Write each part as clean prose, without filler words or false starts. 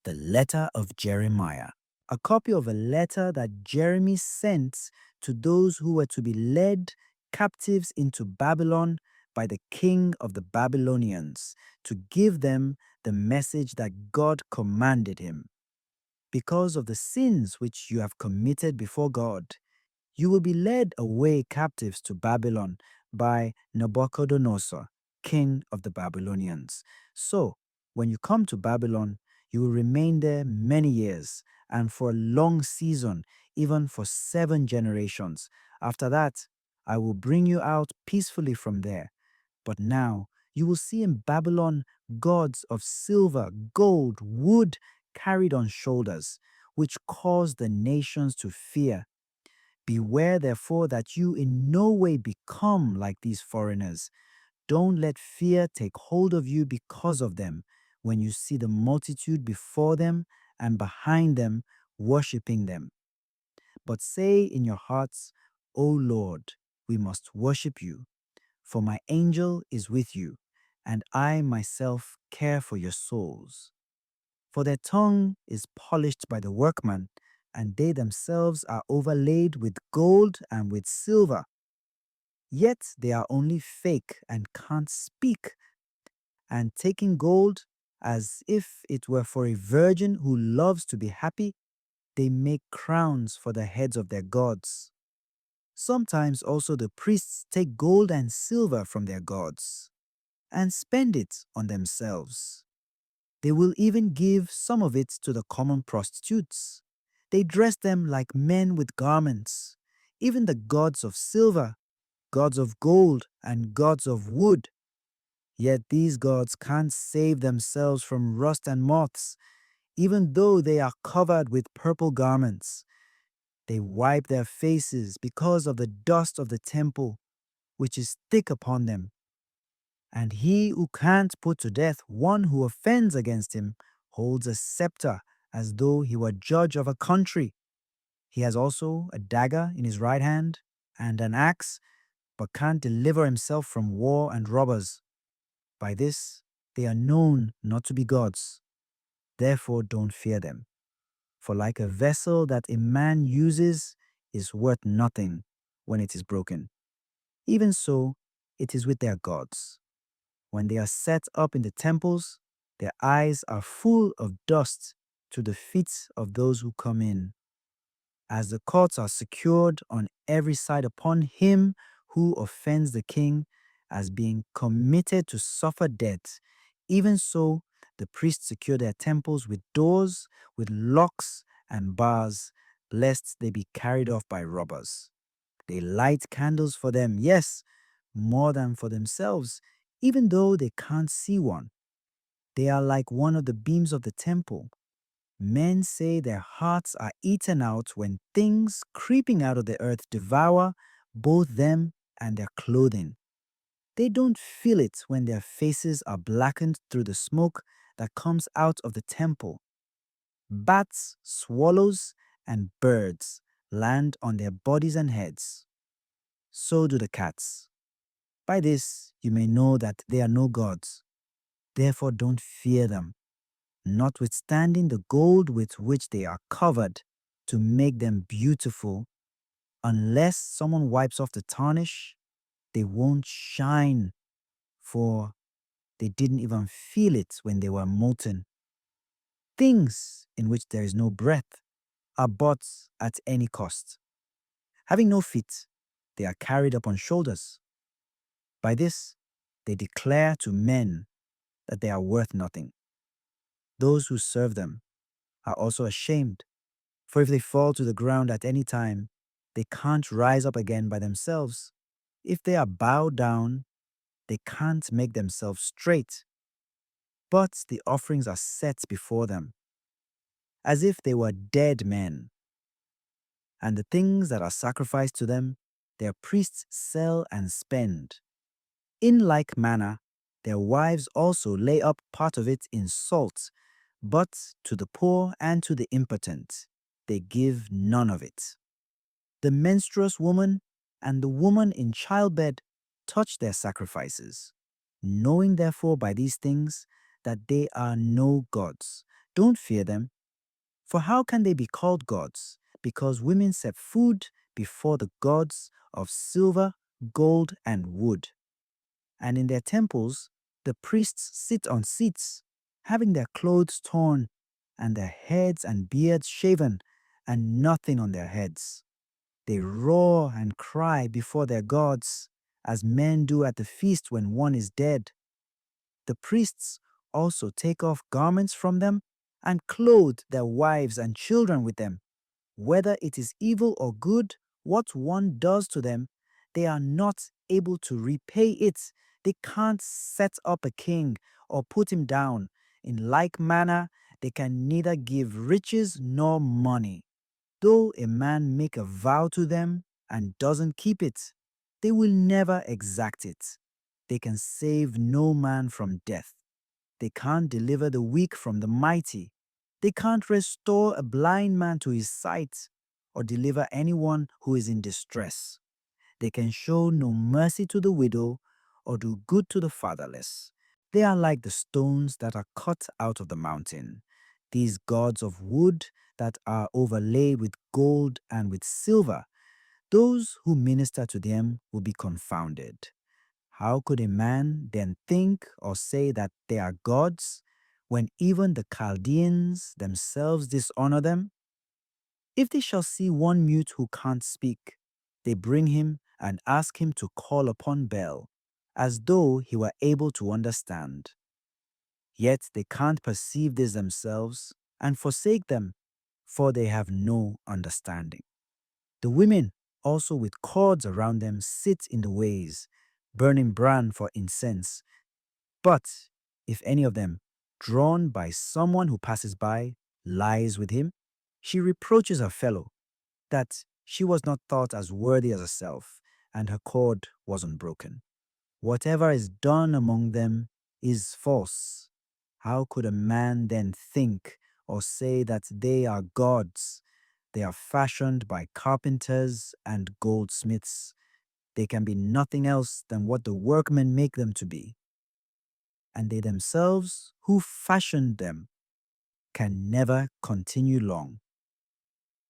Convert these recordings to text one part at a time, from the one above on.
The letter of Jeremiah, a copy of a letter that Jeremy sent to those who were to be led captives into Babylon by the king of the Babylonians, to give them the message that God commanded him. Because of the sins which you have committed before God, you will be led away captives to Babylon by Nabuchodonosor, king of the Babylonians. So, when you come to Babylon, you will remain there many years, and for a long season, even for 7 generations. After that, I will bring you out peacefully from there. But now, you will see in Babylon gods of silver, gold, wood carried on shoulders, which cause the nations to fear. Beware, therefore, that you in no way become like these foreigners. Don't let fear take hold of you because of them when you see the multitude before them and behind them worshipping them. But say in your hearts, O Lord, we must worship you, for my angel is with you, and I myself care for your souls. For their tongue is polished by the workman, and they themselves are overlaid with gold and with silver. Yet they are only fake and can't speak. And taking gold, as if it were for a virgin who loves to be happy, they make crowns for the heads of their gods. Sometimes also the priests take gold and silver from their gods and spend it on themselves. They will even give some of it to the common prostitutes. They dress them like men with garments, even the gods of silver, gods of gold, and gods of wood. Yet these gods can't save themselves from rust and moths, even though they are covered with purple garments. They wipe their faces because of the dust of the temple, which is thick upon them. And he who can't put to death one who offends against him holds a scepter as though he were judge of a country. He has also a dagger in his right hand and an axe, but can't deliver himself from war and robbers. By this they are known not to be gods. Therefore don't fear them. For like a vessel that a man uses is worth nothing when it is broken, even so it is with their gods. When they are set up in the temples, their eyes are full of dust to the feet of those who come in. As the courts are secured on every side upon him who offends the king, as being committed to suffer death, even so the priests secure their temples with doors, with locks and bars, lest they be carried off by robbers. They light candles for them, yes, more than for themselves, even though they can't see one. They are like one of the beams of the temple. Men say their hearts are eaten out when things creeping out of the earth devour both them and their clothing. They don't feel it when their faces are blackened through the smoke that comes out of the temple. Bats, swallows, and birds land on their bodies and heads. So do the cats. By this you may know that they are no gods. Therefore don't fear them, notwithstanding the gold with which they are covered to make them beautiful. Unless someone wipes off the tarnish, they won't shine, for they didn't even feel it when they were molten. Things in which there is no breath are bought at any cost. Having no feet, they are carried up on shoulders. By this, they declare to men that they are worth nothing. Those who serve them are also ashamed, for if they fall to the ground at any time, they can't rise up again by themselves. If they are bowed down, they can't make themselves straight. But the offerings are set before them, as if they were dead men. And the things that are sacrificed to them, their priests sell and spend. In like manner, their wives also lay up part of it in salt, but to the poor and to the impotent they give none of it. The menstruous woman and the woman in childbed touch their sacrifices, knowing therefore by these things that they are no gods, Don't fear them, for how can they be called gods? Because women set food before the gods of silver, gold, and wood. And in their temples, the priests sit on seats, having their clothes torn, and their heads and beards shaven, and nothing on their heads. They roar and cry before their gods, as men do at the feast when one is dead. The priests also take off garments from them and clothe their wives and children with them. Whether it is evil or good, what one does to them, they are not able to repay it. They can't set up a king or put him down. In like manner, they can neither give riches nor money. Though a man make a vow to them and doesn't keep it, they will never exact it. They can save no man from death. They can't deliver the weak from the mighty. They can't restore a blind man to his sight or deliver anyone who is in distress. They can show no mercy to the widow or do good to the fatherless. They are like the stones that are cut out of the mountain, these gods of wood that are overlaid with gold and with silver. Those who minister to them will be confounded. How could a man then think or say that they are gods when even the Chaldeans themselves dishonor them? If they shall see one mute who can't speak, they bring him and ask him to call upon Baal, as though he were able to understand. Yet they can't perceive this themselves and forsake them, for they have no understanding. The women also with cords around them sit in the ways, burning bran for incense. But if any of them, drawn by someone who passes by, lies with him, she reproaches her fellow that she was not thought as worthy as herself, and her cord wasn't broken. Whatever is done among them is false. How could a man then think or say that they are gods? They are fashioned by carpenters and goldsmiths. They can be nothing else than what the workmen make them to be. And they themselves, who fashioned them, can never continue long.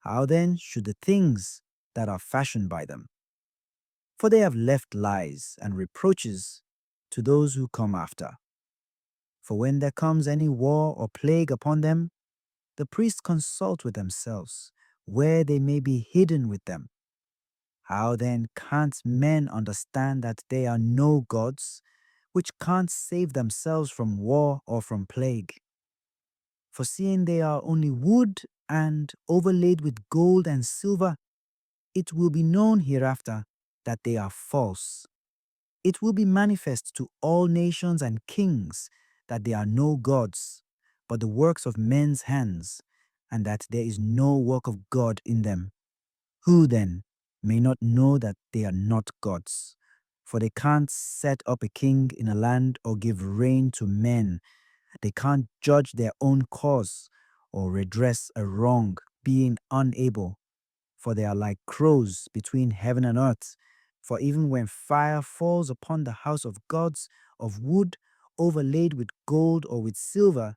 How then should the things that are fashioned by them? For they have left lies and reproaches to those who come after. For when there comes any war or plague upon them, the priests consult with themselves where they may be hidden with them. How then can't men understand that they are no gods, which can't save themselves from war or from plague? For seeing they are only wood and overlaid with gold and silver, it will be known hereafter that they are false. It will be manifest to all nations and kings that they are no gods, but the works of men's hands, and that there is no work of God in them. Who then may not know that they are not gods? For they can't set up a king in a land or give reign to men. They can't judge their own cause or redress a wrong, being unable. For they are like crows between heaven and earth. For even when fire falls upon the house of gods of wood overlaid with gold or with silver,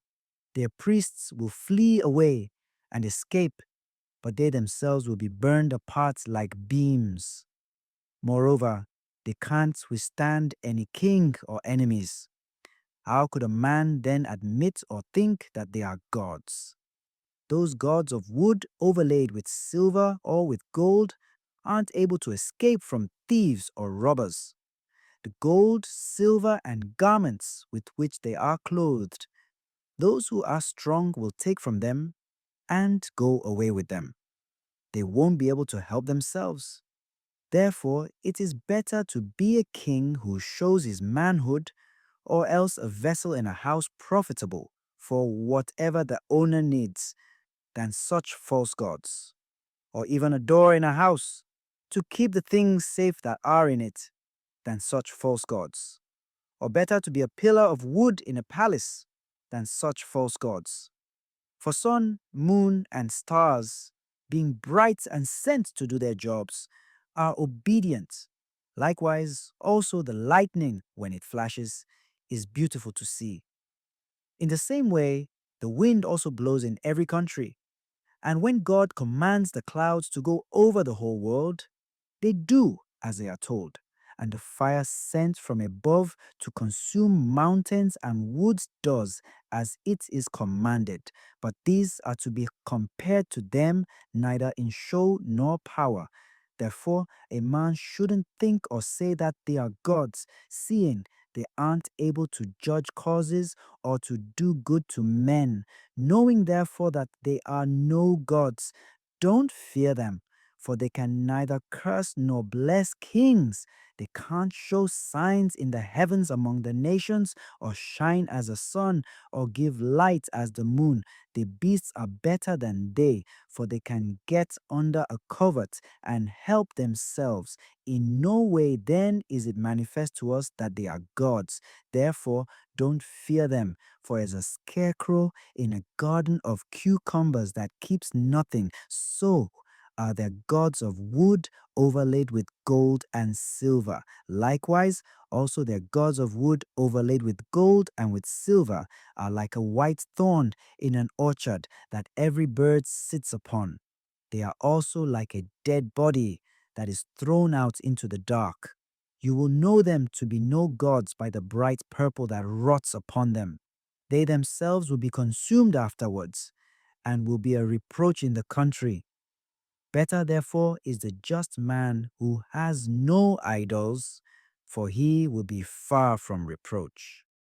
their priests will flee away and escape, but they themselves will be burned apart like beams. Moreover, they can't withstand any king or enemies. How could a man then admit or think that they are gods? Those gods of wood overlaid with silver or with gold aren't able to escape from thieves or robbers. The gold, silver, and garments with which they are clothed, those who are strong will take from them and go away with them. They won't be able to help themselves. Therefore, it is better to be a king who shows his manhood, or else a vessel in a house profitable for whatever the owner needs, than such false gods. Or even a door in a house to keep the things safe that are in it, than such false gods. Or better to be a pillar of wood in a palace than such false gods. For sun, moon, and stars, being bright and sent to do their jobs, are obedient. Likewise, also the lightning, when it flashes, is beautiful to see. In the same way, The wind also blows in every country. And when God commands the clouds to go over the whole world, they do as they are told. And the fire sent from above to consume mountains and woods does as it is commanded. But these are to be compared to them neither in show nor power. Therefore, a man shouldn't think or say that they are gods, seeing they aren't able to judge causes or to do good to men. Knowing therefore that they are no gods, don't fear them, for they can neither curse nor bless kings. They can't show signs in the heavens among the nations, or shine as a sun, or give light as the moon. The beasts are better than they, for they can get under a covert and help themselves. In no way then is it manifest to us that they are gods. Therefore, don't fear them, for as a scarecrow in a garden of cucumbers that keeps nothing, so are their gods of wood overlaid with gold and silver. Likewise, also their gods of wood overlaid with gold and with silver are like a white thorn in an orchard that every bird sits upon. They are also like a dead body that is thrown out into the dark. You will know them to be no gods by the bright purple that rots upon them. They themselves will be consumed afterwards, and will be a reproach in the country. Better, therefore, is the just man who has no idols, for he will be far from reproach.